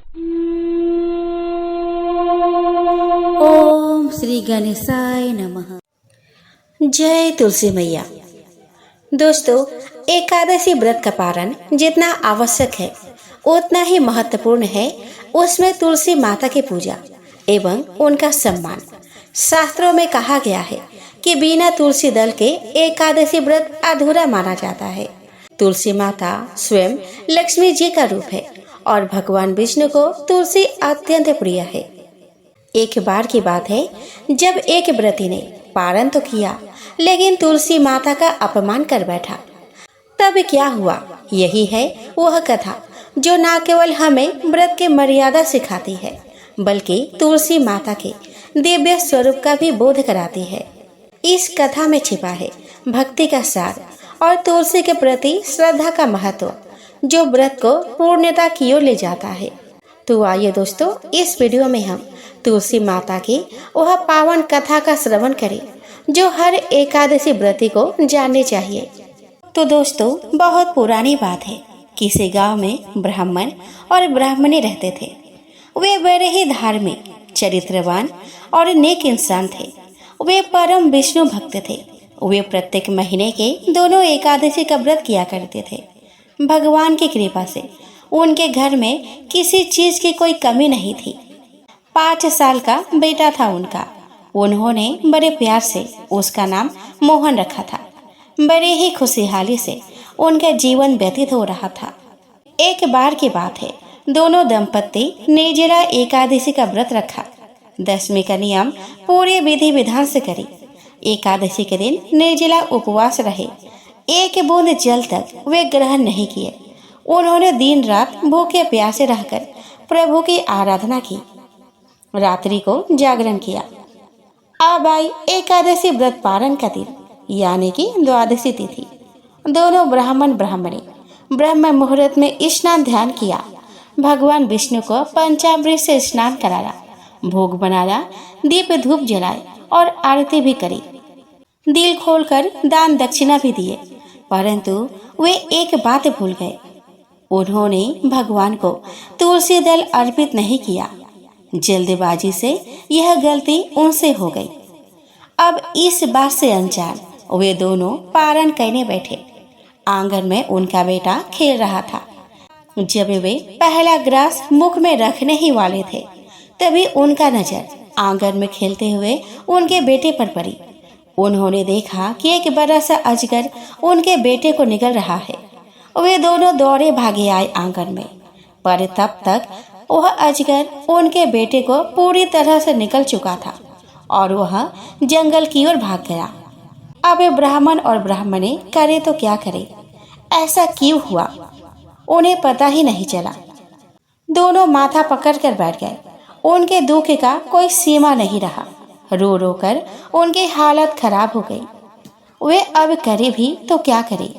ओम श्री गणेशाय नमः। जय तुलसी मैया। दोस्तों, एकादशी व्रत का पारण जितना आवश्यक है उतना ही महत्वपूर्ण है उसमें तुलसी माता की पूजा एवं उनका सम्मान। शास्त्रों में कहा गया है कि बिना तुलसी दल के एकादशी व्रत अधूरा माना जाता है। तुलसी माता स्वयं लक्ष्मी जी का रूप है और भगवान विष्णु को तुलसी अत्यंत प्रिय है। एक बार की बात है जब एक व्रती ने पारण तो किया लेकिन तुलसी माता का अपमान कर बैठा। तब क्या हुआ, यही है वह कथा जो न केवल हमें व्रत की मर्यादा सिखाती है बल्कि तुलसी माता के दिव्य स्वरूप का भी बोध कराती है। इस कथा में छिपा है भक्ति का सार और तुलसी के प्रति श्रद्धा का महत्व जो व्रत को पूर्णता की ओर ले जाता है। तो आइए दोस्तों, इस वीडियो में हम तुलसी माता की वह पावन कथा का श्रवण करें जो हर एकादशी व्रती को जाननी चाहिए। तो दोस्तों, बहुत पुरानी बात है। किसी गांव में ब्राह्मण और ब्राह्मणी रहते थे। वे बड़े ही धार्मिक, चरित्रवान और नेक इंसान थे। वे परम विष्णु भक्त थे। वे प्रत्येक महीने के दोनों एकादशी का व्रत किया करते थे। भगवान की कृपा से उनके घर में किसी चीज की कोई कमी नहीं थी। 5 साल का बेटा था उनका। उन्होंने बड़े प्यार से उसका नाम मोहन रखा था। बड़े ही खुशहाली से उनका जीवन व्यतीत हो रहा था। एक बार की बात है, दोनों दंपत्ति निर्जला एकादशी का व्रत रखा। 10वीं का नियम पूरे विधि विधान से करी। एकादशी के दिन निर्जला उपवास रहे। एक बूंद जल तक वे ग्रहण नहीं किए। उन्होंने दिन रात भूखे प्यासे रहकर प्रभु की आराधना की। रात्रि को जागरण किया। अब आई एकादशी व्रत पारण का दिन, यानी कि द्वादशी तिथि। दोनों ब्राह्मण ब्राह्मणी ब्रह्म मुहूर्त में स्नान ध्यान किया। भगवान विष्णु को पंचामृत से स्नान कराया, भोग बनाया, दीप धूप जलाए और आरती भी करी। दिल खोलकर दान दक्षिणा भी दिए, परंतु वे एक बात भूल गए। उन्होंने भगवान को तुलसी दल अर्पित नहीं किया। जल्दबाजी से यह गलती उनसे हो गई। अब इस बात से अनजान वे दोनों पारण करने बैठे। आंगन में उनका बेटा खेल रहा था। जब वे पहला ग्रास मुख में रखने ही वाले थे तभी उनका नजर आंगन में खेलते हुए उनके बेटे पर पड़ी। उन्होंने देखा कि एक बड़ा सा अजगर उनके बेटे को निगल रहा है। वे दोनों दौड़े भागे आए आंगन में, पर तब तक वह अजगर उनके बेटे को पूरी तरह से निकल चुका था और वह जंगल की ओर भाग गया। अब ब्राह्मण और ब्राह्मणी करे तो क्या करे, ऐसा क्यों हुआ उन्हें पता ही नहीं चला। दोनों माथा पकड़कर बैठ गए। उनके दुख का कोई सीमा नहीं रहा। रो रो कर उनकी हालत खराब हो गई। वे अब करे भी तो क्या करे।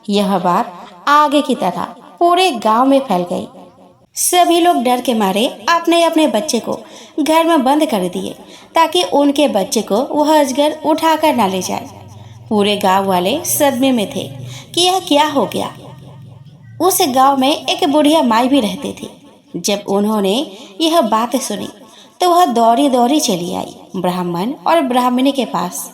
यह बात आगे की तरह पूरे गांव में फैल गई। सभी लोग डर के मारे अपने अपने बच्चे को घर में बंद कर दिए ताकि उनके बच्चे को वह अजगर उठाकर ना ले जाए। पूरे गांव वाले सदमे में थे कि यह क्या हो गया। उस गांव में एक बुढ़िया माई भी रहती थी। जब उन्होंने यह बात सुनी तो वह दौड़ी दौड़ी चली आई ब्राह्मण और ब्राह्मणी के पास।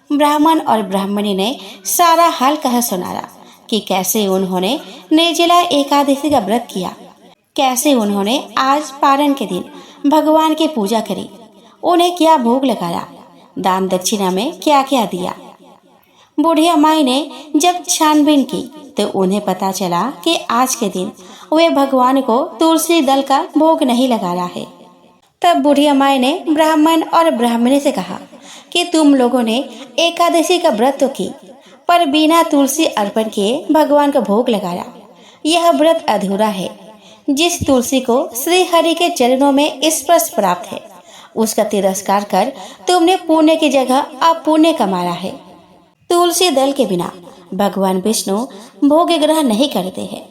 ब्राह्मण और ब्राह्मणी ने सारा हाल कह सुनाया कि कैसे उन्होंने निर्जला एकादशी का व्रत किया, कैसे उन्होंने आज पारण के दिन भगवान की पूजा करी, उन्हें क्या भोग लगाया, दान दक्षिणा में क्या क्या दिया। बुढ़िया माई ने जब छानबीन की तो उन्हें पता चला कि आज के दिन वे भगवान को तुलसी दल का भोग नहीं लगाया है। तब बुढ़िया माई ने ब्राह्मण और ब्राह्मणी से कहा कि तुम लोगों ने एकादशी का व्रत तो की, पर बिना तुलसी अर्पण किए भगवान का भोग लगाया। यह व्रत अधूरा है। जिस तुलसी को श्री हरि के चरणों में स्पर्श प्राप्त है उसका तिरस्कार कर तुमने पुण्य की जगह अपुण्य कमाया है। तुलसी दल के बिना भगवान विष्णु भोग ग्रहण नहीं करते हैं।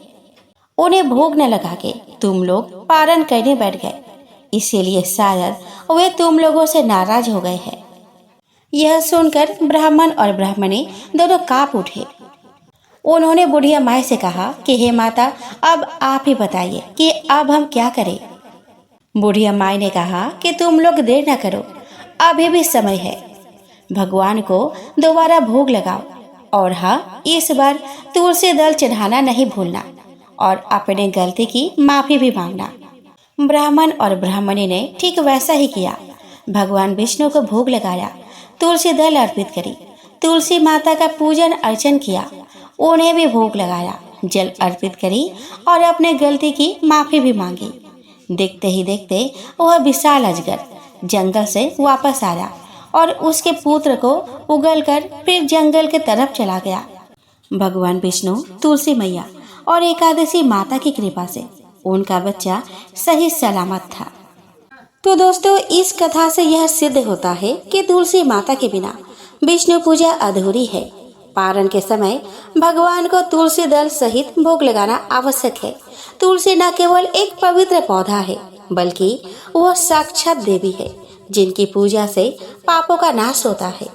उन्हें भोग न लगा के तुम लोग पारण करने बैठ गए, इसीलिए शायद वे तुम लोगों से नाराज हो गए हैं। यह सुनकर ब्राह्मण और ब्राह्मणी दोनों कांप उठे। उन्होंने बुढ़िया माई से कहा कि हे माता, अब आप ही बताइए कि अब हम क्या करें। बुढ़िया माई ने कहा कि तुम लोग देर न करो, अभी भी समय है। भगवान को दोबारा भोग लगाओ और हाँ, इस बार तुलसी दल चढ़ाना नहीं भूलना और अपने गलती की माफी भी मांगना। ब्राह्मण और ब्राह्मणी ने ठीक वैसा ही किया। भगवान विष्णु को भोग लगाया, तुलसी दल अर्पित करी, तुलसी माता का पूजन अर्चन किया, उन्हें भी भोग लगाया, जल अर्पित करी और अपने गलती की माफी भी मांगी। देखते ही देखते वह विशाल अजगर जंगल से वापस आया और उसके पुत्र को उगलकर फिर जंगल के तरफ चला गया। भगवान विष्णु, तुलसी मैया और एकादशी माता की कृपा से उनका बच्चा सही सलामत था। तो दोस्तों, इस कथा से यह सिद्ध होता है कि तुलसी माता के बिना विष्णु पूजा अधूरी है। पारण के समय भगवान को तुलसी दल सहित भोग लगाना आवश्यक है। तुलसी न केवल एक पवित्र पौधा है, बल्कि वह साक्षात देवी है, जिनकी पूजा से पापों का नाश होता है।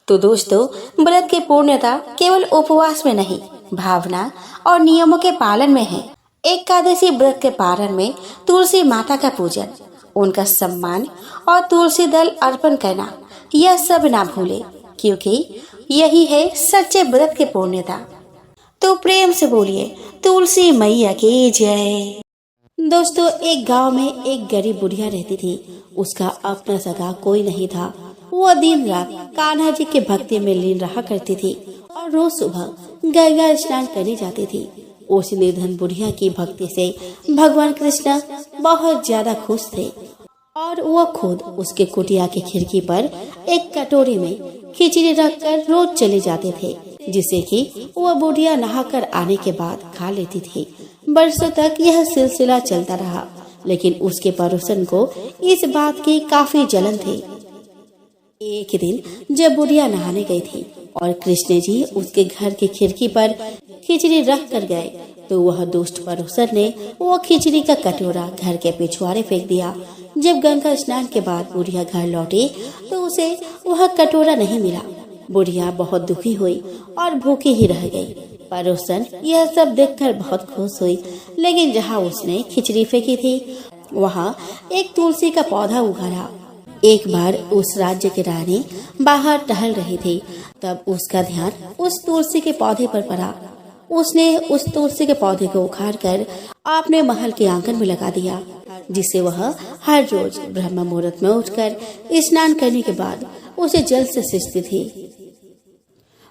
तो दोस्तों, व्रत की पूर्णता केवल उपवास में नहीं, भावना और नियमों के पालन में है। एकादशी व्रत के पारण में तुलसी माता का पूजन, उनका सम्मान और तुलसी दल अर्पण करना, यह सब ना भूले, क्योंकि यही है सच्चे व्रत की पूर्णता। तो प्रेम से बोलिए तुलसी मैया की जय। दोस्तों, एक गांव में एक गरीब बुढ़िया रहती थी। उसका अपना सगा कोई नहीं था। वह दिन रात कान्हा जी के भक्ति में लीन रहा करती थी और रोज सुबह गंगा स्नान करने जाती थी। उस निर्धन बुढ़िया की भक्ति से भगवान कृष्ण बहुत ज्यादा खुश थे और वह खुद उसके कुटिया की खिड़की पर एक कटोरी में खिचड़ी रखकर रोज चले जाते थे, जिसे कि वह बुढ़िया नहाकर आने के बाद खा लेती थी। बरसों तक यह सिलसिला चलता रहा, लेकिन उसके पड़ोसन को इस बात की काफी जलन थी। एक दिन जब बुढ़िया नहाने गई थी और कृष्ण जी उसके घर की खिड़की पर खिचड़ी रख कर गए, तो वह दुष्ट पड़ोसन ने वो खिचड़ी का कटोरा घर के पिछवाड़े फेंक दिया। जब गंगा स्नान के बाद बुढ़िया घर लौटी तो उसे वह कटोरा नहीं मिला। बुढ़िया बहुत दुखी हुई और भूखी ही रह गई। पड़ोसन यह सब देखकर बहुत खुश हुई, लेकिन जहाँ उसने खिचड़ी फेंकी थी वहाँ एक तुलसी का पौधा उगा था। एक बार उस राज्य की रानी बाहर टहल रही थी, तब उसका ध्यान उस तुलसी के पौधे पर पड़ा। उसने उस तुलसी के पौधे को उखाड़कर अपने महल के आंगन में लगा दिया, जिसे वह हर रोज ब्रह्म मुहूर्त में उठकर स्नान करने के बाद उसे जल से सींचती थी।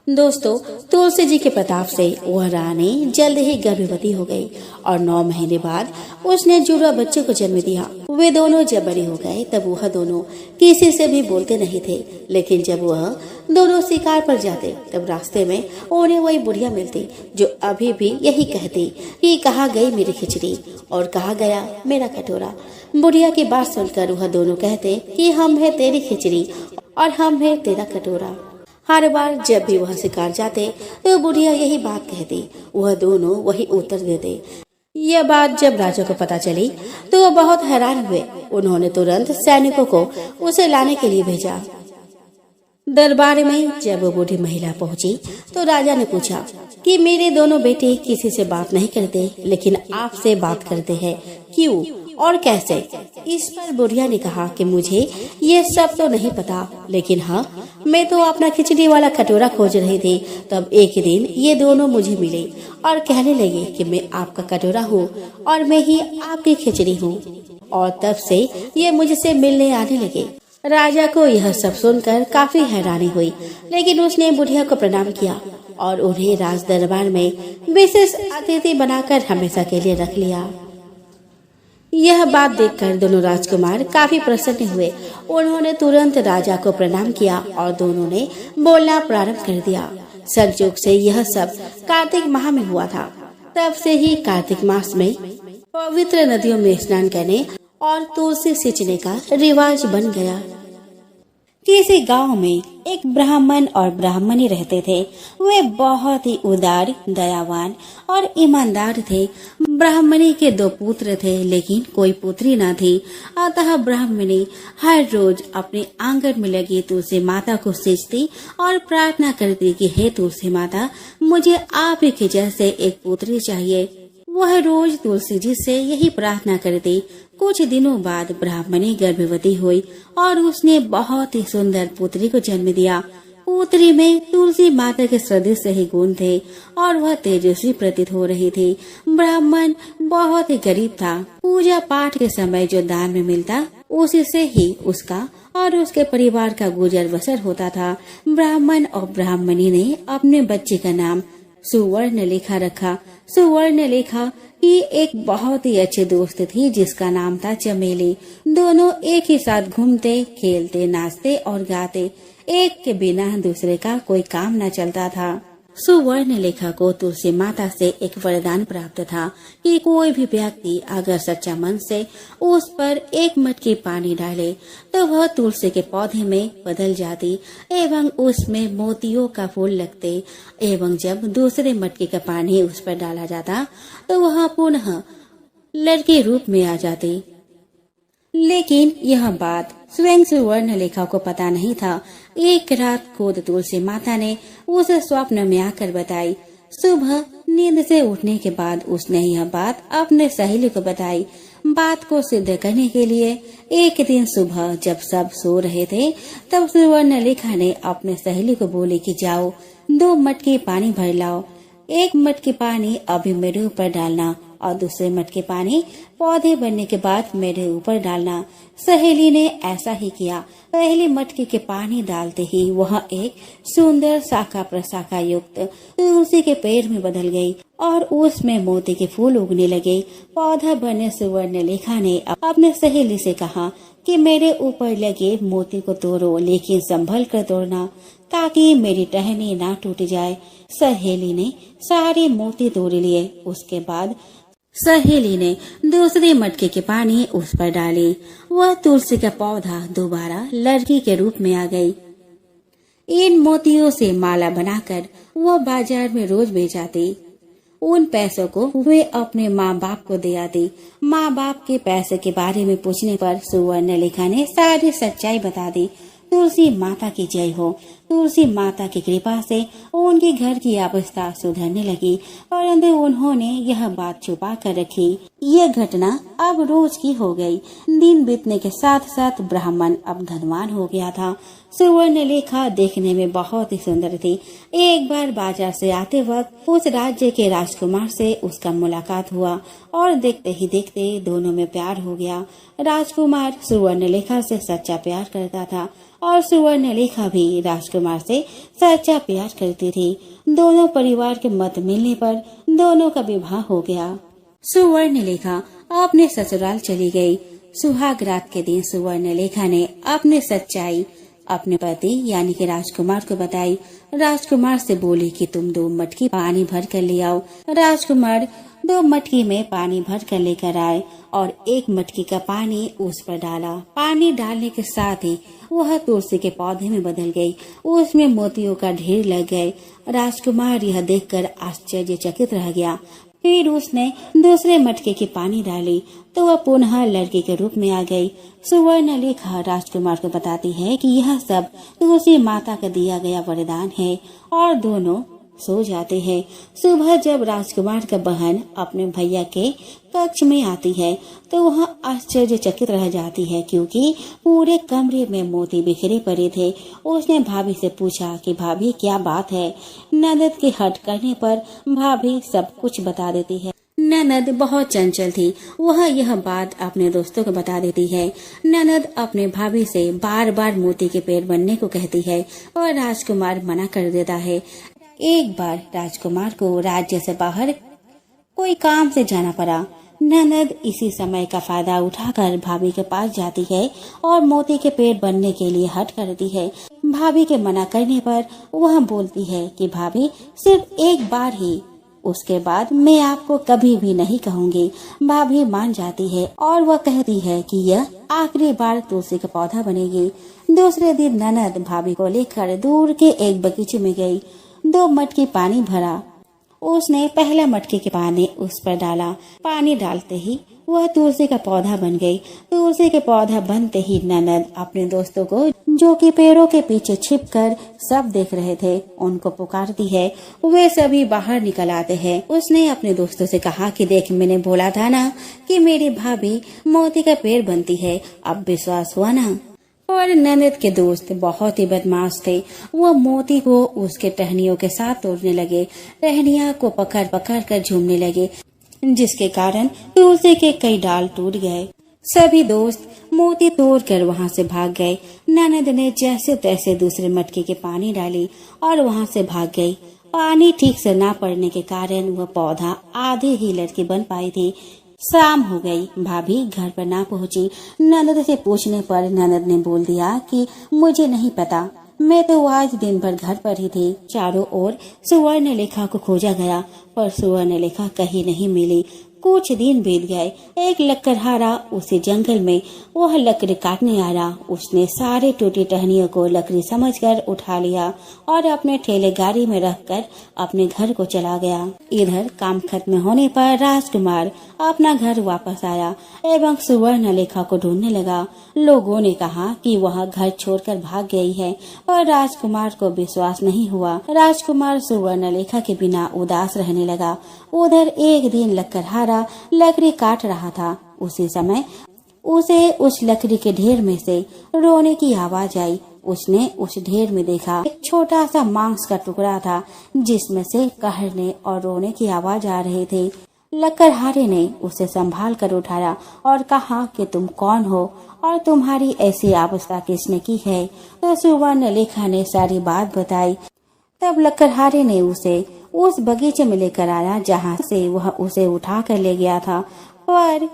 दोस्तों, तुलसी जी के प्रताप से वह रानी जल्द ही गर्भवती हो गई और 9 महीने बाद उसने जुड़वा बच्चे को जन्म दिया। वे दोनों जब बड़े हो गए तब वह दोनों किसी से भी बोलते नहीं थे, लेकिन जब वह दोनों शिकार पर जाते तब रास्ते में उन्हें वही बुढ़िया मिलती जो अभी भी यही कहती कि कहाँ गई मेरी खिचड़ी और कहाँ गया मेरा कटोरा। बुढ़िया की बात सुनकर वह दोनों कहते कि हम है तेरी खिचड़ी और हम है तेरा कटोरा। हर बार जब भी वह शिकार जाते तो बुढ़िया यही बात कहती, वह दोनों वही उत्तर देते। यह बात जब राजा को पता चली तो वह बहुत हैरान हुए। उन्होंने तुरंत सैनिकों को उसे लाने के लिए भेजा। दरबार में जब वो बूढ़ी महिला पहुंची तो राजा ने पूछा कि मेरे दोनों बेटे किसी से बात नहीं करते, लेकिन आपसे बात करते हैं, क्यों और कैसे? इस पर बुढ़िया ने कहा कि मुझे ये सब तो नहीं पता, लेकिन हाँ, मैं तो अपना खिचड़ी वाला कटोरा खोज रही थी। तब एक दिन ये दोनों मुझे मिले और कहने लगे कि मैं आपका कटोरा हूँ और मैं ही आपकी खिचड़ी हूँ, और तब से ये मुझसे मिलने आने लगे। राजा को यह सब सुनकर काफी हैरानी हुई, लेकिन उसने बुढ़िया को प्रणाम किया और उन्हें राज दरबार में विशेष अतिथि बनाकर हमेशा के लिए रख लिया। यह बात देखकर दोनों राजकुमार काफी प्रसन्न हुए। उन्होंने तुरंत राजा को प्रणाम किया और दोनों ने बोलना प्रारंभ कर दिया। संयोग से यह सब कार्तिक माह में हुआ था। तब से ही कार्तिक मास में पवित्र नदियों में स्नान करने और तुलसी सींचने का रिवाज बन गया। किसी गांव में एक ब्राह्मण और ब्राह्मणी रहते थे। वे बहुत ही उदार, दयावान और ईमानदार थे। ब्राह्मणी के 2 पुत्र थे, लेकिन कोई पुत्री न थी। अतः ब्राह्मणी हर रोज अपने आंगन में लगी तुलसी माता को सींचती और प्रार्थना करती कि हे तुलसी माता, मुझे आप ही के जैसे एक पुत्री चाहिए। वह रोज तुलसी जी से यही प्रार्थना करती। कुछ दिनों बाद ब्राह्मणी गर्भवती हुई और उसने बहुत ही सुंदर पुत्री को जन्म दिया। पुत्री में तुलसी माता के सदृश ही गुण थे और वह तेजस्वी प्रतीत हो रही थी। ब्राह्मण बहुत ही गरीब था। पूजा पाठ के समय जो दान में मिलता उसी से ही उसका और उसके परिवार का गुजर बसर होता था। ब्राह्मण और ब्राह्मणी ने अपने बच्चे का नाम सुवर्णलेखा रखा। सुवर्णलेखा की एक बहुत ही अच्छे दोस्त थी जिसका नाम था चमेली। दोनों एक ही साथ घूमते, खेलते, नाचते और गाते। एक के बिना दूसरे का कोई काम न चलता था। सुवर्णलेखा को तुलसी माता से एक वरदान प्राप्त था कि कोई भी व्यक्ति अगर सच्चा मन से उस पर एक मटकी पानी डाले तो वह तुलसी के पौधे में बदल जाती एवं उसमें मोतियों का फूल लगते एवं जब दूसरे मटकी का पानी उस पर डाला जाता तो वह पुनः लड़के रूप में आ जाती। लेकिन यह बात स्वयं सुवर्णलेखा को पता नहीं था। एक रात खुद तुलसी माता ने उसे स्वप्न में आकर बताई। सुबह नींद से उठने के बाद उसने यह बात अपने सहेली को बताई। बात को सिद्ध करने के लिए एक दिन सुबह जब सब सो रहे थे तब सुवर्णलेखा ने अपने सहेली को बोली कि जाओ 2 मटके पानी भर लाओ। एक मटके पानी अभी मेरे ऊपर डालना और दूसरे मटके पानी पौधे बनने के बाद मेरे ऊपर डालना। सहेली ने ऐसा ही किया। पहले मटके के पानी डालते ही वह एक सुंदर शाखा प्रशाखा युक्त तुलसी के पेड़ में बदल गई और उसमें मोती के फूल उगने लगे। पौधा बने सुवर्णलेखा ने अपने सहेली से कहा कि मेरे ऊपर लगे मोती को तोड़ो, लेकिन संभल कर तोड़ना ताकि मेरी टहनी ना टूट जाए। सहेली ने सारे मोती तोड़ लिए। उसके बाद सहेली ने दूसरे मटके के पानी उस पर डाली। वह तुलसी का पौधा दोबारा लड़की के रूप में आ गई। इन मोतियों से माला बनाकर वह बाजार में रोज बेच आती। उन पैसों को वे अपने माँ बाप को दे आती। माँ बाप के पैसे के बारे में पूछने पर सुवर्णलेखा ने सारी सच्चाई बता दी। तुलसी माता की जय हो। तुलसी माता की कृपा से उनके घर की अवस्था सुधरने लगी, परंतु उन्होंने यह बात छुपा कर रखी। यह घटना अब रोज की हो गई। दिन बीतने के साथ साथ ब्राह्मण अब धनवान हो गया था। सुवर्णलेखा देखने में बहुत ही सुंदर थी। एक बार बाजार से आते वक्त उस राज्य के राजकुमार से उसका मुलाकात हुआ और देखते ही देखते दोनों में प्यार हो गया। राजकुमार सुवर्णलेखा से सच्चा प्यार करता था और सुवर्णलेखा भी राजकुमार से सच्चा प्यार करती थी। दोनों परिवार के मत मिलने पर दोनों का विवाह हो गया। सुवर्णलेखा अपने ससुराल चली गई। सुहाग रात के दिन सुवर्णलेखा ने अपनी सच्चाई अपने पति यानी कि राजकुमार को बताई। राजकुमार से बोली कि तुम 2 मटकी पानी भर कर ले आओ। राजकुमार 2 मटकी में पानी भर कर लेकर आए और 1 मटकी का पानी उस पर डाला। पानी डालने के साथ ही वह तुलसी के पौधे में बदल गई। उसमें मोतियों का ढेर लग गए। राजकुमार यह देखकर आश्चर्यचकित रह गया। फिर उसने दूसरे मटके की पानी डाली तो वह पुनः लड़की के रूप में आ गई। सुवर्णलेखा राजकुमार को बताती है कि यह सब तुलसी माता का दिया गया वरदान है और दोनों सो जाते हैं। सुबह जब राजकुमार का बहन अपने भैया के कक्ष में आती है तो वह आश्चर्यचकित रह जाती है क्योंकि पूरे कमरे में मोती बिखरे पड़े थे। उसने भाभी से पूछा कि भाभी क्या बात है। ननद के हट करने पर भाभी सब कुछ बता देती है। ननद बहुत चंचल थी। वह यह बात अपने दोस्तों को बता देती है। ननद अपने भाभी से बार बार मोती के पेड़ बनने को कहती है और राजकुमार मना कर देता है। एक बार राजकुमार को राज्य से बाहर कोई काम से जाना पड़ा। ननद इसी समय का फायदा उठाकर भाभी के पास जाती है और मोती के पेड़ बनने के लिए हट करती है। भाभी के मना करने पर वह बोलती है कि भाभी सिर्फ एक बार ही, उसके बाद मैं आपको कभी भी नहीं कहूँगी। भाभी मान जाती है और वह कहती है कि यह आखिरी बार तुलसी का पौधा बनेगी। दूसरे दिन ननद भाभी को लेकर दूर के एक बगीचे में गई। 2 मटकी पानी भरा। उसने पहला मटके के पानी उस पर डाला। पानी डालते ही वह तुलसी का पौधा बन गई। तुलसी के पौधा बनते ही ननद अपने दोस्तों को जो कि पेड़ों के पीछे छिपकर सब देख रहे थे, उनको पुकारती है। वे सभी बाहर निकल आते हैं। उसने अपने दोस्तों से कहा कि देख, मैंने बोला था ना कि मेरी भाभी मोती का पेड़ बनती है, अब विश्वास हुआ ना। और ननद के दोस्त बहुत ही बदमाश थे। वो मोती को उसके टहनियों के साथ तोड़ने लगे, टहनिया को पकड़ पकड़ कर झूमने लगे, जिसके कारण तुलसी के कई डाल टूट गए। सभी दोस्त मोती तोड़कर वहां से भाग गए। ननद ने जैसे तैसे दूसरे मटके के पानी डाली और वहां से भाग गई। पानी ठीक से ना पड़ने के कारण वह पौधा आधे ही लड़की बन पाई थी। शाम हो गई, भाभी घर पर ना पहुंची। ननद से पूछने पर ननद ने बोल दिया कि मुझे नहीं पता, मैं तो आज दिन भर घर पर ही थी। चारों ओर सुवर्णलेखा को खोजा गया, पर सुवर्णलेखा कहीं नहीं मिली। कुछ दिन बीत गए। एक लकड़हारा उसी जंगल में वह लकड़ी काटने आया। उसने सारे टूटी टहनियों को लकड़ी समझकर उठा लिया और अपने ठेले गाड़ी में रखकर अपने घर को चला गया। इधर काम खत्म होने पर राजकुमार अपना घर वापस आया एवं सुवर्णलेखा को ढूंढने लगा। लोगों ने कहा कि वह घर छोड़कर भाग गई है, पर राजकुमार को विश्वास नहीं हुआ। राजकुमार सुवर्णलेखा के बिना उदास रहने लगा। उधर एक दिन लकड़हारा लकड़ी काट रहा था। उसी समय उसे उस लकड़ी के ढेर में से रोने की आवाज आई। उसने उस ढेर में देखा एक छोटा सा मांस का टुकड़ा था, जिसमें से कहरने और रोने की आवाज आ रही थी। लकड़हारे ने उसे संभाल कर उठाया और कहा कि तुम कौन हो और तुम्हारी ऐसी अवस्था किसने की है। तो सुवर्णलेखा ने सारी बात बताई। तब लकड़हारे ने उसे उस बगीचे में लेकर आया जहाँ से वह उसे उठा कर ले गया था, पर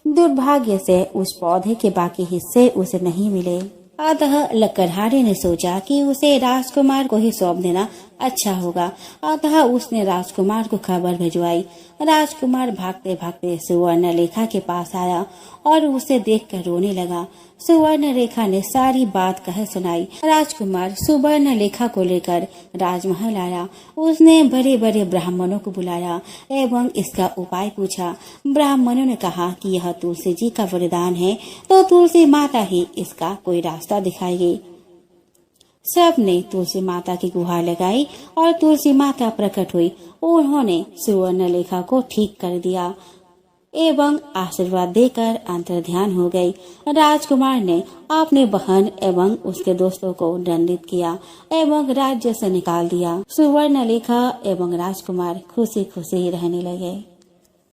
दुर्भाग्य से उस पौधे के बाकी हिस्से उसे नहीं मिले। अतः लकड़हारे ने सोचा कि उसे राजकुमार को ही सौंप देना अच्छा होगा। अतः उसने राजकुमार को खबर भिजवाई। राजकुमार भागते भागते सुवर्णलेखा के पास आया और उसे देखकर रोने लगा। सुवर्णलेखा ने सारी बात कह सुनाई। राजकुमार सुवर्णलेखा को लेकर राजमहल आया। उसने बड़े बड़े ब्राह्मणों को बुलाया एवं इसका उपाय पूछा। ब्राह्मणों ने कहा कि यह तुलसी जी का वरदान है, तो तुलसी माता ही इसका कोई रास्ता दिखाएगी। सब ने तुलसी माता की गुहार लगाई और तुलसी माता प्रकट हुई। उन्होंने सुवर्णलेखा को ठीक कर दिया एवं आशीर्वाद देकर अंतर्ध्यान हो गई। राजकुमार ने अपनी बहन एवं उसके दोस्तों को दंडित किया एवं राज्य से निकाल दिया। सुवर्णलेखा एवं राजकुमार खुशी खुशी रहने लगे।